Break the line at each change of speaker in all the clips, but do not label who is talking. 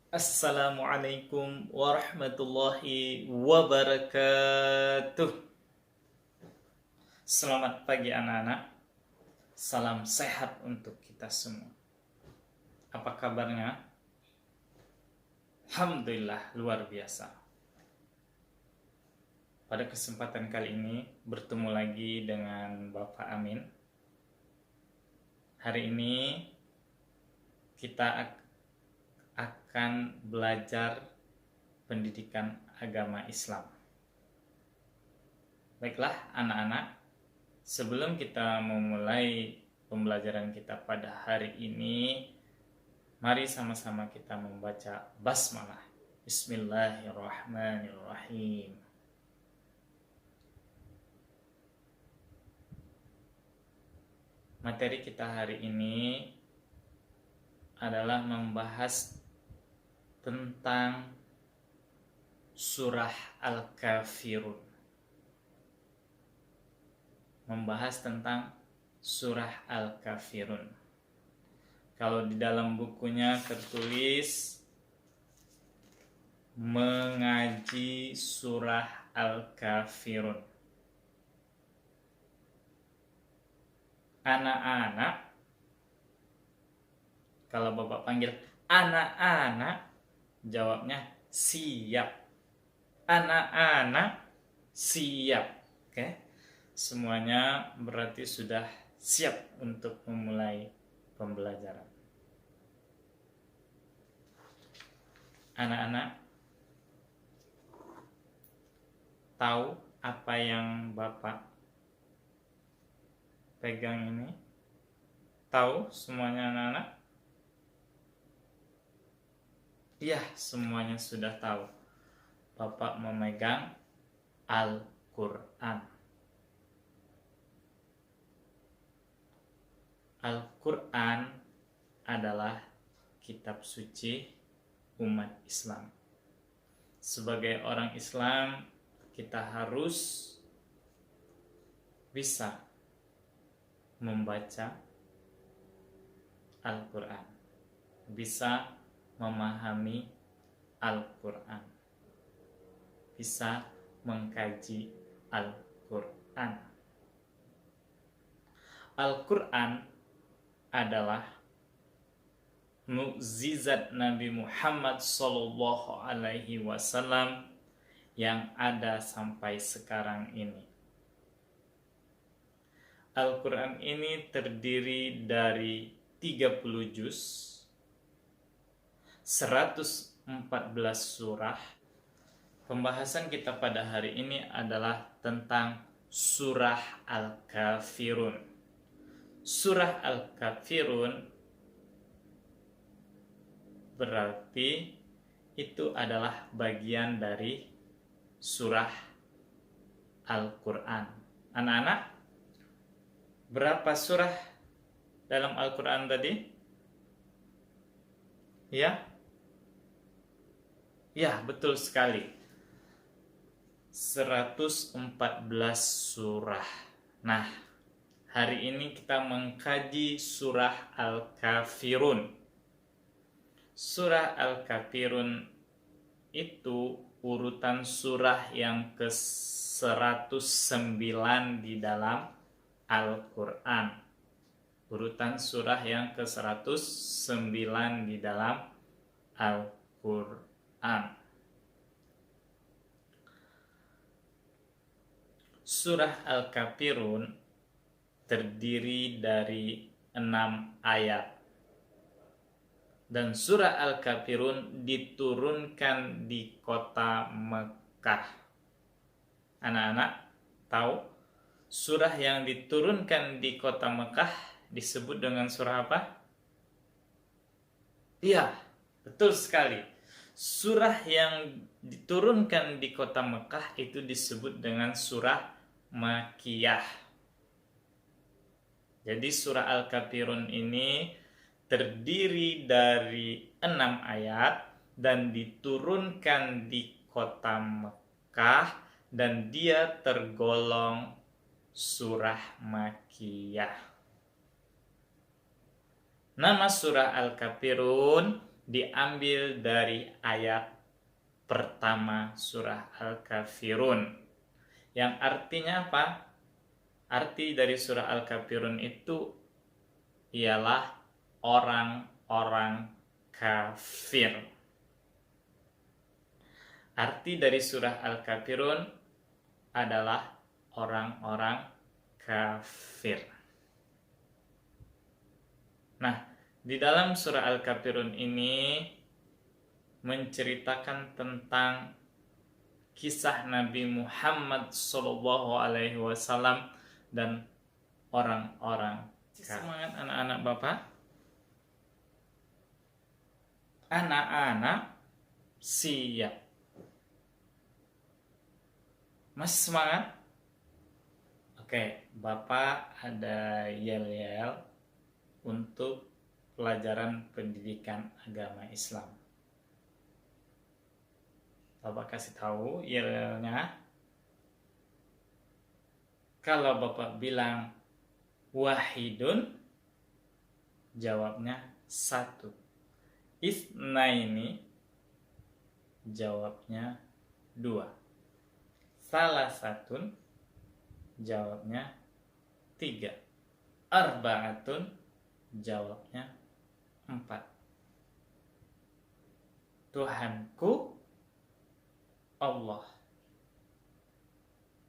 Assalamualaikum warahmatullahi wabarakatuh. Selamat pagi anak-anak. Salam sehat untuk kita semua. Apa kabarnya? Alhamdulillah luar biasa. Pada kesempatan kali ini bertemu lagi dengan Bapak Amin. Hari ini kita akan belajar pendidikan agama Islam. Baiklah anak-anak, sebelum kita memulai pembelajaran kita pada hari ini, mari sama-sama kita membaca basmalah. Bismillahirrahmanirrahim. Materi kita hari ini adalah membahas tentang surah Al-Kafirun. Membahas tentang surah Al-Kafirun. Kalau di dalam bukunya tertulis mengaji surah Al-Kafirun. Anak-anak, kalau Bapak panggil anak-anak, jawabnya siap. Anak-anak siap. Oke? Semuanya berarti sudah siap untuk memulai pembelajaran. Anak-anak tahu apa yang Bapak pegang ini? Tahu semuanya anak-anak? Iya, semuanya sudah tahu. Bapak memegang Al-Quran. Al-Quran adalah kitab suci umat Islam. Sebagai orang Islam, kita harus bisa membaca Al-Quran, bisa memahami Al-Quran, bisa mengkaji Al-Quran. Al-Quran adalah mukjizat Nabi Muhammad SAW yang ada sampai sekarang ini. Al-Quran ini terdiri dari 30 juz, 114 surah. Pembahasan kita pada hari ini adalah tentang surah Al-Kafirun. Surah Al-Kafirun berarti itu adalah bagian dari surah Al-Quran. Anak-anak, berapa surah dalam Al-Quran tadi? Ya? Ya, betul sekali. 114 surah. Nah, hari ini kita mengkaji surah Al-Kafirun. Surah Al-Kafirun itu urutan surah yang ke-109 di dalam Al-Quran. Urutan surah yang ke-109 di dalam Al-Quran. Surah Al-Kafirun terdiri dari 6 ayat. Dan surah Al-Kafirun diturunkan di kota Mekah. Anak-anak tahu surah yang diturunkan di kota Mekah disebut dengan surah apa? Iya, betul sekali. Surah yang diturunkan di kota Mekah itu disebut dengan surah Makkiyah. Jadi surah Al-Kafirun ini terdiri dari 6 ayat dan diturunkan di kota Mekah dan dia tergolong surah Makkiyah. Nama surah Al-Kafirun diambil dari ayat pertama surah Al-Kafirun. Yang artinya apa? Arti dari surah Al-Kafirun itu ialah orang-orang kafir. Arti dari surah Al-Kafirun adalah orang-orang kafir. Nah, di dalam surah Al-Kafirun ini menceritakan tentang kisah Nabi Muhammad SAW dan orang-orang kafir. Semangat anak-anak Bapak. Anak-anak siap. Masih semangat? Oke, Bapak ada yel-yel untuk pelajaran pendidikan agama Islam. Bapak kasih tahu yel-yelnya. Kalau Bapak bilang wahidun, jawabnya satu. Itsnaini, jawabnya dua. Salasatun, jawabnya tiga. Arba'atun, jawabnya empat. Tuhanku Allah,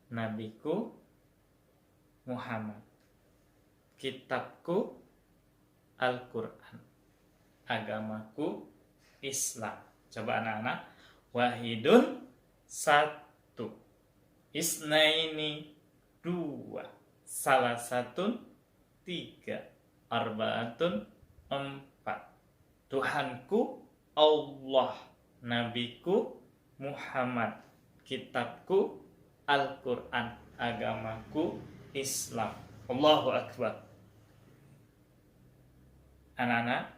nabiku Muhammad, kitabku Al-Quran, agamaku Islam. Coba anak-anak. Wahidun, satu. Isnaini, dua. Salasatun, tiga. Arba'atun, empat. Tuhanku Allah, nabiku Muhammad, kitabku Al-Quran, agamaku Islam. Allahu Akbar. Anak-anak,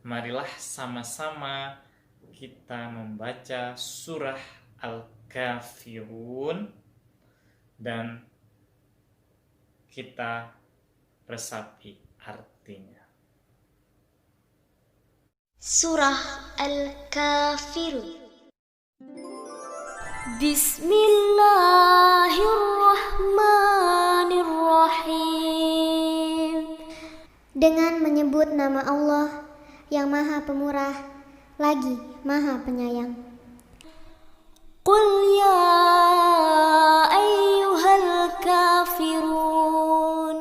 marilah sama-sama kita membaca surah Al-Kafirun dan kita resapi artinya.
Surah Al-Kafirun. Bismillahirrahmanirrahim. Dengan menyebut nama Allah yang Maha Pemurah lagi Maha Penyayang. Qul ya ayyuhal kafirun.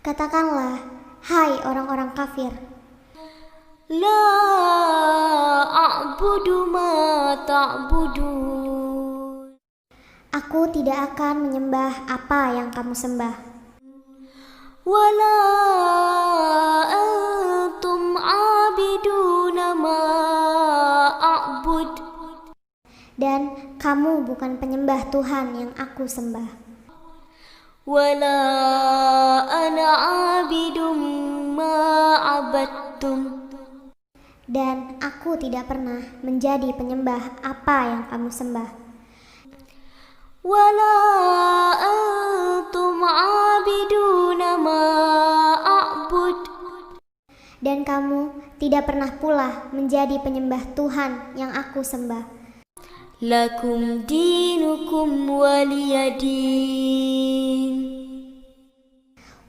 Katakanlah, hai orang-orang kafir. La a'budu ma ta'budun. Aku tidak akan menyembah apa yang kamu sembah. Wala antum abiduna ma a'bud. Dan kamu bukan penyembah Tuhan yang aku sembah. Wala ana abidum ma abadtum. Dan aku tidak pernah menjadi penyembah apa yang kamu sembah. Wala antum abiduna ma a'bud. Dan kamu tidak pernah pula menjadi penyembah Tuhan yang aku sembah. Lakum dinukum waliyadin.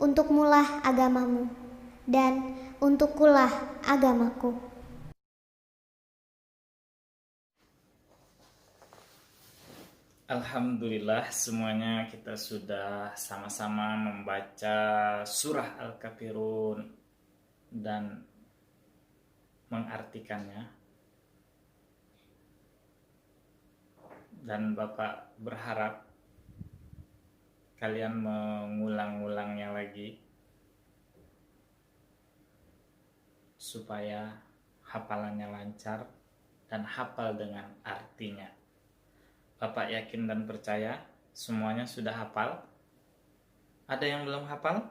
Untukmulah agamamu dan untukkulah agamaku.
Alhamdulillah, semuanya kita sudah sama-sama membaca surah Al-Kafirun dan mengartikannya. Dan Bapak berharap kalian mengulang-ulangnya lagi supaya hafalannya lancar dan hafal dengan artinya. Bapak yakin dan percaya semuanya sudah hafal? Ada yang belum hafal?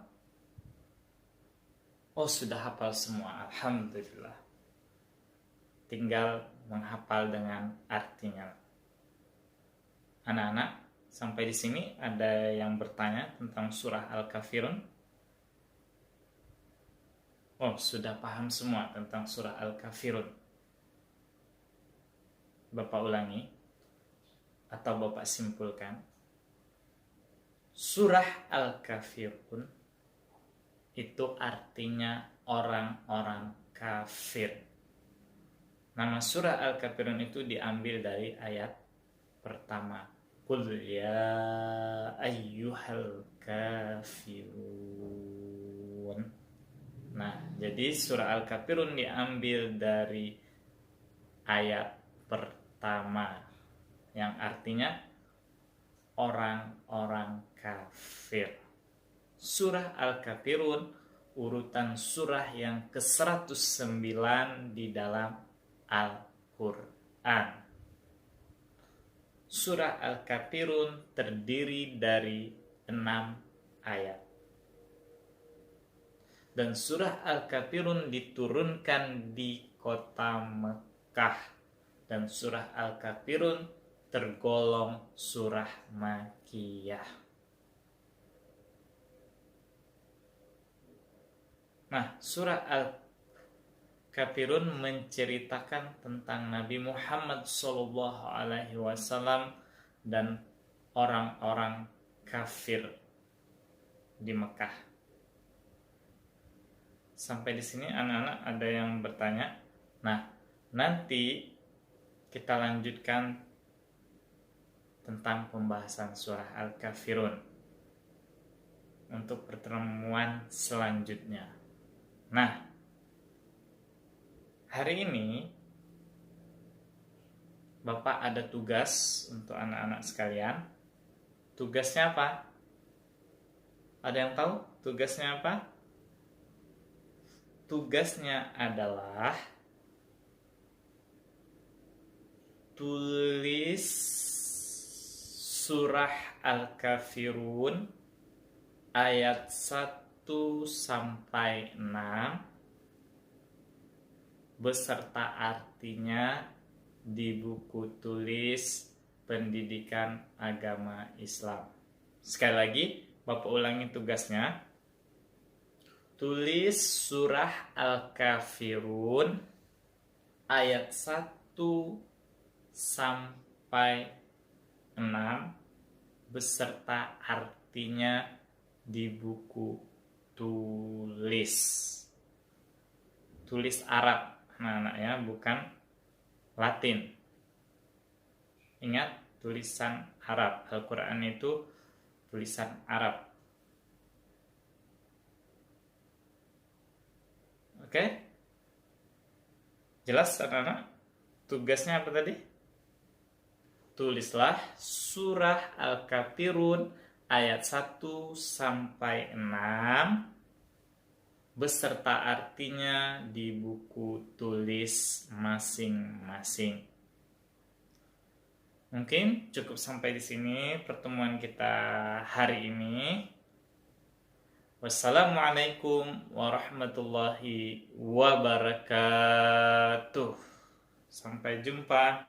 Oh, sudah hafal semua. Alhamdulillah. Tinggal menghafal dengan artinya. Anak-anak, sampai di sini ada yang bertanya tentang surah Al-Kafirun? Oh, sudah paham semua tentang surah Al-Kafirun. Bapak ulangi atau Bapak simpulkan. Surah Al-Kafirun itu artinya orang-orang kafir. Nama surah Al-Kafirun itu diambil dari ayat pertama. Qul ya ayyuhal kafirun. Nah, jadi surah Al-Kafirun diambil dari ayat pertama yang artinya orang-orang kafir. Surah Al-Kafirun urutan surah yang ke-109 di dalam Al-Quran. Surah Al-Kafirun terdiri dari 6 ayat. Dan surah Al-Kafirun diturunkan di kota Mekah. Dan surah Al-Kafirun tergolong surah Makkiyah. Nah, surah Al-Kafirun menceritakan tentang Nabi Muhammad SAW dan orang-orang kafir di Mekah. Sampai di sini anak-anak ada yang bertanya. Nah, nanti kita lanjutkan tentang pembahasan surah Al-Kafirun untuk pertemuan selanjutnya. Nah, hari ini Bapak ada tugas untuk anak-anak sekalian. Tugasnya apa? Ada yang tahu tugasnya apa? Tugasnya adalah tulis surah Al-Kafirun ayat 1 sampai 6 beserta artinya di buku tulis pendidikan agama Islam. Sekali lagi, Bapak ulangi tugasnya. Tulis surah Al-Kafirun ayat 1 sampai 6 beserta artinya di buku tulis. Tulis Arab, anak-anak ya, bukan Latin. Ingat, tulisan Arab. Al-Quran itu tulisan Arab. Oke? Jelas anak-anak? Tugasnya apa tadi? Tulislah surah Al-Kafirun ayat 1 sampai 6 beserta artinya di buku tulis masing-masing. Mungkin cukup sampai di sini pertemuan kita hari ini. Wassalamualaikum warahmatullahi wabarakatuh. Sampai jumpa.